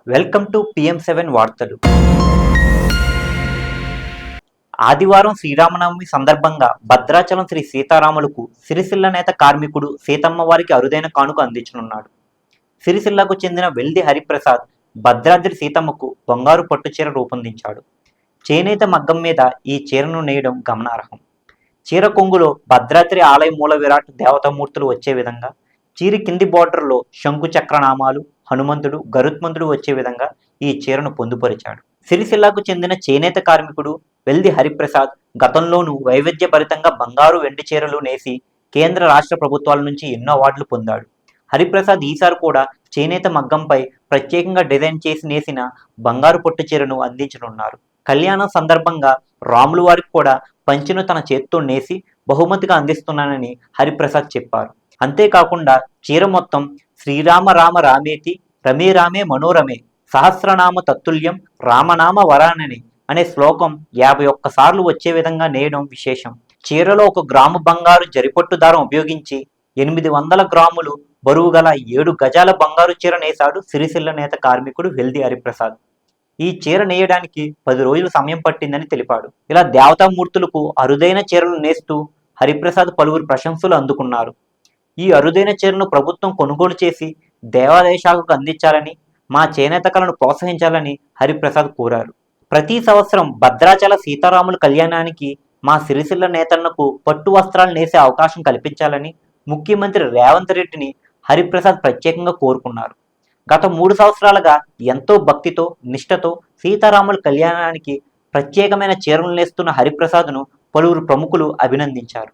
Welcome to PM7 వార్తలు. ఆదివారం శ్రీరామనవమి సందర్భంగా భద్రాచలం శ్రీ సీతారాములకు సిరిసిల్ల నేత కార్మికుడు సీతమ్మ వారికి అరుదైన కానుక అందించనున్నాడు. సిరిసిల్లకు చెందిన వెల్ది హరిప్రసాద్ భద్రాద్రి సీతమ్మకు బంగారు పట్టుచీర రూపొందించాడు. చేనేత మగ్గం మీద ఈ చీరను నేయడం గమనార్హం. చీర కొంగులో భద్రాద్రి ఆలయ మూల విరాట్ దేవతామూర్తులు వచ్చే విధంగా, చీర కింది బోర్డర్లో శంకు చక్రనామాలు, హనుమంతుడు, గరుత్మంతుడు వచ్చే విధంగా ఈ చీరను పొందుపరిచాడు. సిరిసిల్లకు చెందిన చేనేత కార్మికుడు వెల్ది హరిప్రసాద్ గతంలోనూ వైవిధ్యభరితంగా బంగారు, వెండి చీరలు నేసి కేంద్ర రాష్ట్ర ప్రభుత్వాల నుంచి ఎన్నో అవార్డులు పొందాడు. హరిప్రసాద్ ఈసారి కూడా చేనేత మగ్గంపై ప్రత్యేకంగా డిజైన్ చేసి నేసిన బంగారు పట్టు చీరను అందించనున్నారు. కళ్యాణం సందర్భంగా రాములు వారికి కూడా పంచెను తన చేత్తో నేసి బహుమతిగా అందిస్తున్నానని హరిప్రసాద్ చెప్పారు. అంతేకాకుండా చీర మొత్తం శ్రీరామ రామ రామేతి రమే రామే మనోరమే సహస్రనామ తత్తుల్యం రామనామ వరానని అనే శ్లోకం 51 సార్లు వచ్చే విధంగా నేయడం విశేషం. చీరలో 1 గ్రాము బంగారు జరిపట్టు దారం ఉపయోగించి 800 గ్రాములు బరువు గల 7 గజాల బంగారు చీర నేశాడు సిరిసిల్ల నేత కార్మికుడు వెల్ది హరిప్రసాద్. ఈ చీర నేయడానికి 10 రోజులు సమయం పట్టిందని తెలిపాడు. ఇలా దేవతామూర్తులకు అరుదైన చీరలు నేస్తూ హరిప్రసాద్ పలువురు ప్రశంసలు అందుకున్నారు. ఈ అరుదైన చీరను ప్రభుత్వం కొనుగోలు చేసి దేవాదాయ శాఖకు అందించాలని, మా చేనేత కళను ప్రోత్సహించాలని హరిప్రసాద్ కోరారు. ప్రతి సంవత్సరం భద్రాచల సీతారాముల కళ్యాణానికి మా సిరిసిల్ల నేతన్నకు పట్టు వస్త్రాలు నేసే అవకాశం కల్పించాలని ముఖ్యమంత్రి రేవంత్ రెడ్డిని హరిప్రసాద్ ప్రత్యేకంగా కోరుకున్నారు. గత 3 సంవత్సరాలుగా ఎంతో భక్తితో, నిష్ఠతో సీతారాముల కళ్యాణానికి ప్రత్యేకమైన చీరలు నేస్తున్న హరిప్రసాద్ను పలువురు ప్రముఖులు అభినందించారు.